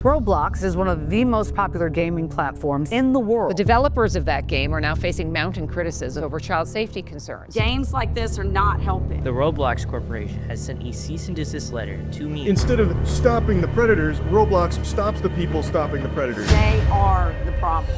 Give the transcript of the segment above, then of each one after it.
Roblox is one of the most popular gaming platforms in the world. The developers of that game are now facing mounting criticism over child safety concerns. Games like this are not helping. The Roblox Corporation has sent a cease and desist letter to me. Instead of stopping the predators, Roblox stops the people stopping the predators. They are the problem.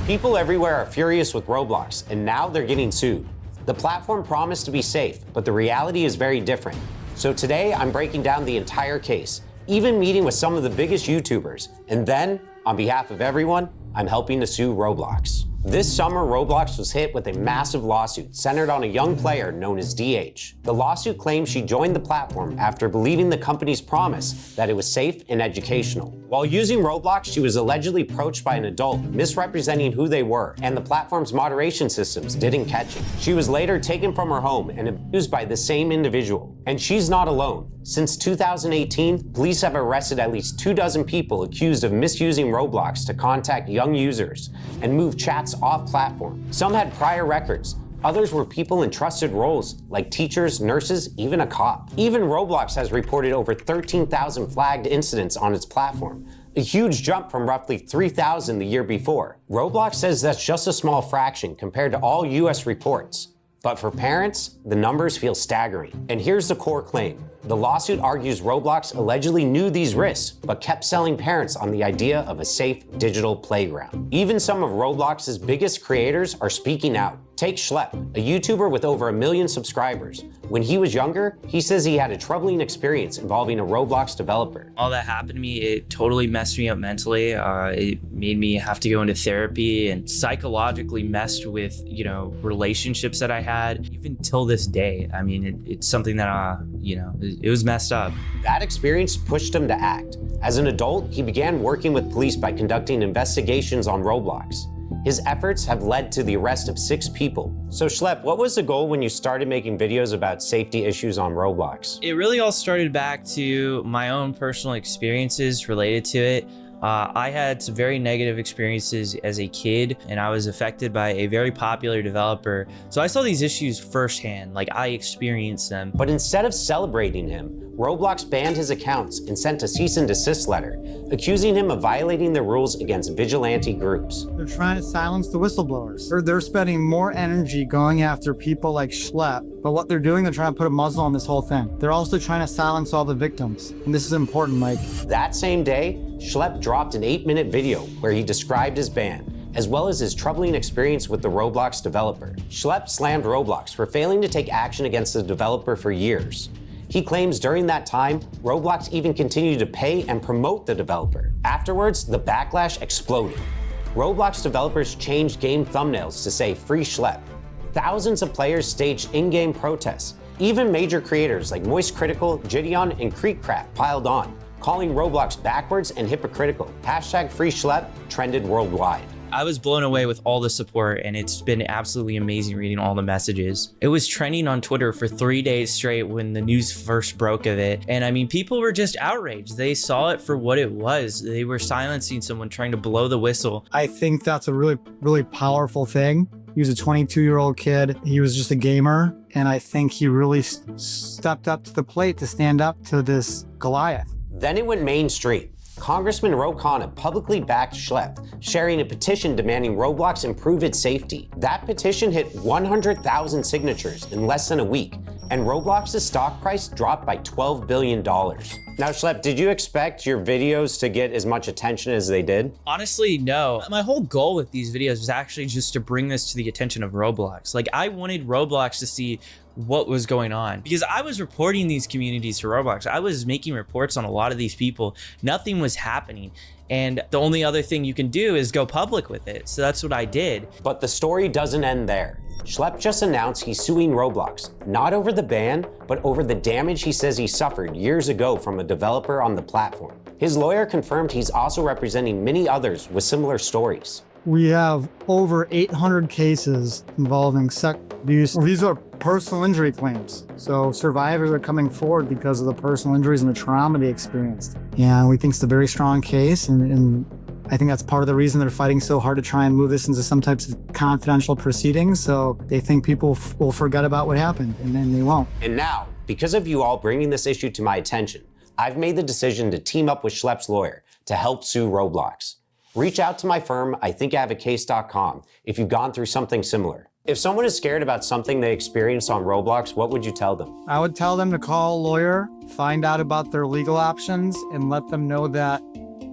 People everywhere are furious with Roblox, and now they're getting sued. The platform promised to be safe, but the reality is very different. So today, I'm breaking down the entire case, even meeting with some of the biggest YouTubers. And then, on behalf of everyone, I'm helping to sue Roblox. This summer, Roblox was hit with a massive lawsuit centered on a young player known as DH. The lawsuit claims she joined the platform after believing the company's promise that it was safe and educational. While using Roblox, she was allegedly approached by an adult misrepresenting who they were, and the platform's moderation systems didn't catch it. She was later taken from her home and abused by the same individual. And she's not alone. Since 2018, police have arrested at least 24 people accused of misusing Roblox to contact young users and move chats off platform. Some had prior records. Others were people in trusted roles, like teachers, nurses, even a cop. Even Roblox has reported over 13,000 flagged incidents on its platform, a huge jump from roughly 3,000 the year before. Roblox says that's just a small fraction compared to all US reports. But for parents, the numbers feel staggering. And here's the core claim. The lawsuit argues Roblox allegedly knew these risks, but kept selling parents on the idea of a safe digital playground. Even some of Roblox's biggest creators are speaking out. Take Schlep, a YouTuber with over 1 million subscribers. When he was younger, he says he had a troubling experience involving a Roblox developer. All that happened to me, it totally messed me up mentally. It made me have to go into therapy and psychologically messed with, relationships that I had. Even till this day, I mean, it's something that, it was messed up. That experience pushed him to act. As an adult, he began working with police by conducting investigations on Roblox. His efforts have led to the arrest of 6 people. So Schlep, what was the goal when you started making videos about safety issues on Roblox? It really all started back to my own personal experiences related to it. I had some very negative experiences as a kid, and I was affected by a very popular developer. So I saw these issues firsthand, like I experienced them. But instead of celebrating him, Roblox banned his accounts and sent a cease and desist letter, accusing him of violating the rules against vigilante groups. They're trying to silence the whistleblowers. They're spending more energy going after people like Schlep, but what they're doing, they're trying to put a muzzle on this whole thing. They're also trying to silence all the victims. And this is important, Mike. That same day, Schlep dropped an 8-minute video where he described his ban, as well as his troubling experience with the Roblox developer. Schlep slammed Roblox for failing to take action against the developer for years. He claims during that time, Roblox even continued to pay and promote the developer. Afterwards, the backlash exploded. Roblox developers changed game thumbnails to say "Free Schlep." Thousands of players staged in-game protests. Even major creators like Moist Critical, Gideon, and Creekcraft piled on, calling Roblox backwards and hypocritical. #FreeSchlep trended worldwide. I was blown away with all the support, and it's been absolutely amazing reading all the messages. It was trending on Twitter for 3 days straight when the news first broke of it. And I mean, people were just outraged. They saw it for what it was. They were silencing someone trying to blow the whistle. I think that's a really, really powerful thing. He was a 22-year-old kid. He was just a gamer. And I think he really stepped up to the plate to stand up to this Goliath. Then it went mainstream. Congressman Ro Khanna publicly backed Schlep, sharing a petition demanding Roblox improve its safety. That petition hit 100,000 signatures in less than a week, and Roblox's stock price dropped by $12 billion. Now, Schlep, did you expect your videos to get as much attention as they did? Honestly, no. My whole goal with these videos was actually just to bring this to the attention of Roblox. Like, I wanted Roblox to see what was going on, because I was reporting these communities to Roblox. I was making reports on a lot of these people. Nothing was happening. And the only other thing you can do is go public with it. So that's what I did. But the story doesn't end there. Schlep just announced he's suing Roblox, not over the ban, but over the damage he says he suffered years ago from a developer on the platform. His lawyer confirmed he's also representing many others with similar stories. We have over 800 cases involving sex abuse. These are personal injury claims. So survivors are coming forward because of the personal injuries and the trauma they experienced. And we think it's a very strong case. And I think that's part of the reason they're fighting so hard to try and move this into some types of confidential proceedings. So they think people will forget about what happened, and then they won't. And now, because of you all bringing this issue to my attention, I've made the decision to team up with Schlep's lawyer to help sue Roblox. Reach out to my firm, ithinkihavaecase.com, if you've gone through something similar. If someone is scared about something they experienced on Roblox, what would you tell them? I would tell them to call a lawyer, find out about their legal options, and let them know that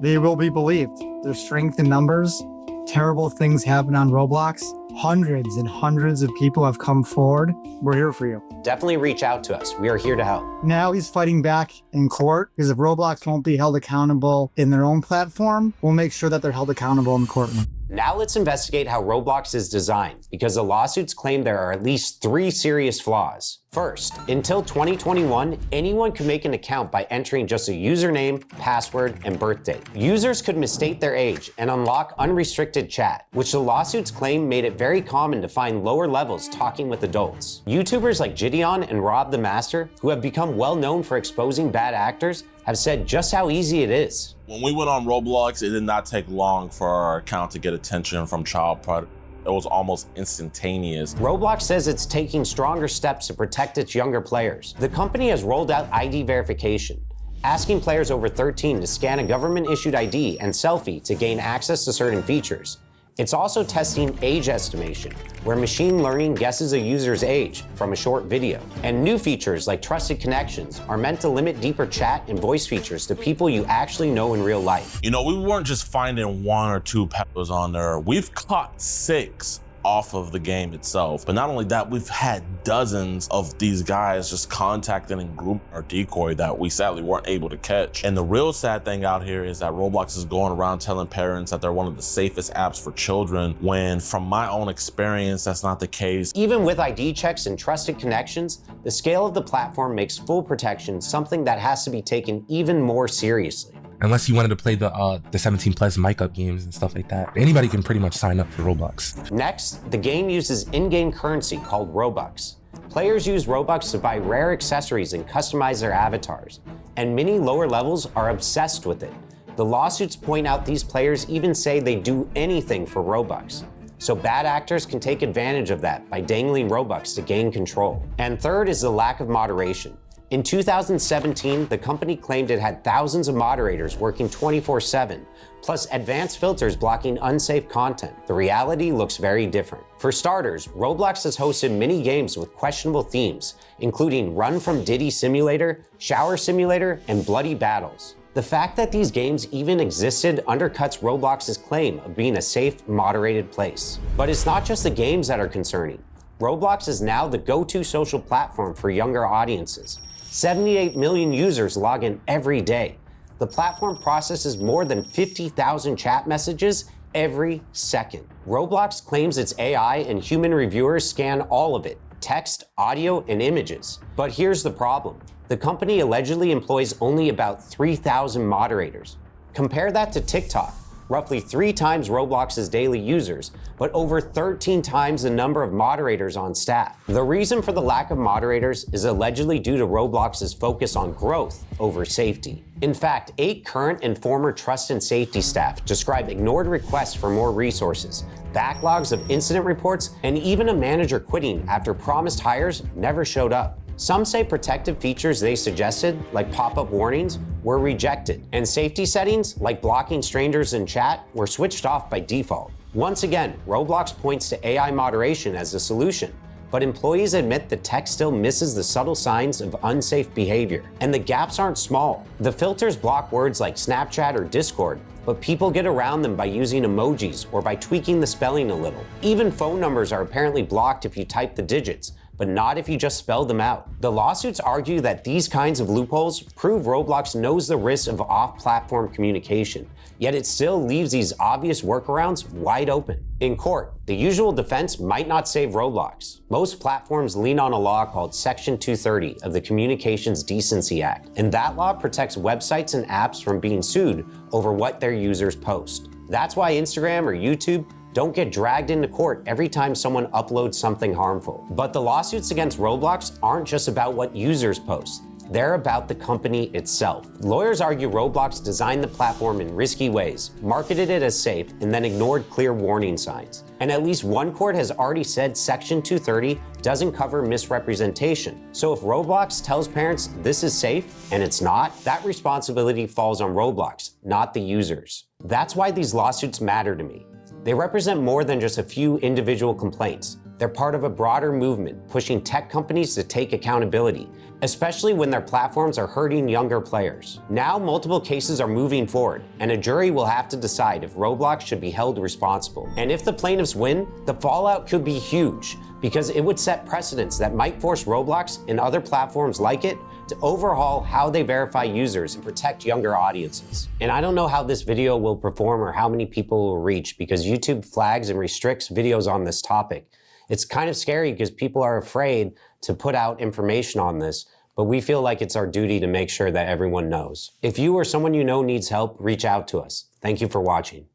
they will be believed. There's strength in numbers. Terrible things happen on Roblox. Hundreds and hundreds of people have come forward. We're here for you. Definitely reach out to us. We are here to help. Now he's fighting back in court because if Roblox won't be held accountable in their own platform, we'll make sure that they're held accountable in the courtroom. Now let's investigate how Roblox is designed, because the lawsuits claim there are at least 3 serious flaws. First, until 2021, anyone could make an account by entering just a username, password, and birthday. Users could misstate their age and unlock unrestricted chat, which the lawsuits claim made it very common to find lower levels talking with adults. YouTubers like Gideon and Rob the Master, who have become well known for exposing bad actors, have said just how easy it is. When we went on Roblox, it did not take long for our account to get attention from child predators. It was almost instantaneous. Roblox says it's taking stronger steps to protect its younger players. The company has rolled out ID verification, asking players over 13 to scan a government-issued ID and selfie to gain access to certain features. It's also testing age estimation, where machine learning guesses a user's age from a short video. And new features like trusted connections are meant to limit deeper chat and voice features to people you actually know in real life. You know, we weren't just finding 1 or 2 peppers on there. We've caught 6 off of the game itself. But not only that, we've had dozens of these guys just contacting and grooming our decoy that we sadly weren't able to catch. And the real sad thing out here is that Roblox is going around telling parents that they're one of the safest apps for children, when from my own experience, that's not the case. Even with ID checks and trusted connections, the scale of the platform makes full protection something that has to be taken even more seriously. Unless you wanted to play the 17 plus mic up games and stuff like that. Anybody can pretty much sign up for Roblox. Next, the game uses in-game currency called Robux. Players use Robux to buy rare accessories and customize their avatars, and many lower levels are obsessed with it. The lawsuits point out these players even say they do anything for Robux. So bad actors can take advantage of that by dangling Robux to gain control. And third is the lack of moderation. In 2017, the company claimed it had thousands of moderators working 24/7, plus advanced filters blocking unsafe content. The reality looks very different. For starters, Roblox has hosted many games with questionable themes, including Run from Diddy Simulator, Shower Simulator, and Bloody Battles. The fact that these games even existed undercuts Roblox's claim of being a safe, moderated place. But it's not just the games that are concerning. Roblox is now the go-to social platform for younger audiences. 78 million users log in every day. The platform processes more than 50,000 chat messages every second. Roblox claims its AI and human reviewers scan all of it, text, audio, and images. But here's the problem. The company allegedly employs only about 3,000 moderators. Compare that to TikTok, roughly 3 times Roblox's daily users, but over 13 times the number of moderators on staff. The reason for the lack of moderators is allegedly due to Roblox's focus on growth over safety. In fact, 8 current and former trust and safety staff describe ignored requests for more resources, backlogs of incident reports, and even a manager quitting after promised hires never showed up. Some say protective features they suggested, like pop-up warnings, were rejected, and safety settings, like blocking strangers in chat, were switched off by default. Once again, Roblox points to AI moderation as the solution, but employees admit the tech still misses the subtle signs of unsafe behavior, and the gaps aren't small. The filters block words like Snapchat or Discord, but people get around them by using emojis or by tweaking the spelling a little. Even phone numbers are apparently blocked if you type the digits, but not if you just spell them out. The lawsuits argue that these kinds of loopholes prove Roblox knows the risks of off-platform communication, yet it still leaves these obvious workarounds wide open. In court, the usual defense might not save Roblox. Most platforms lean on a law called Section 230 of the Communications Decency Act, and that law protects websites and apps from being sued over what their users post. That's why Instagram or YouTube don't get dragged into court every time someone uploads something harmful. But the lawsuits against Roblox aren't just about what users post. They're about the company itself. Lawyers argue Roblox designed the platform in risky ways, marketed it as safe, and then ignored clear warning signs. And at least one court has already said Section 230 doesn't cover misrepresentation. So if Roblox tells parents this is safe and it's not, that responsibility falls on Roblox, not the users. That's why these lawsuits matter to me. They represent more than just a few individual complaints. They're part of a broader movement pushing tech companies to take accountability, especially when their platforms are hurting younger players. Now, multiple cases are moving forward, and a jury will have to decide if Roblox should be held responsible. And if the plaintiffs win, the fallout could be huge, because it would set precedents that might force Roblox and other platforms like it to overhaul how they verify users and protect younger audiences. And I don't know how this video will perform or how many people will reach, because YouTube flags and restricts videos on this topic. It's kind of scary because people are afraid to put out information on this, but we feel like it's our duty to make sure that everyone knows. If you or someone you know needs help, reach out to us. Thank you for watching.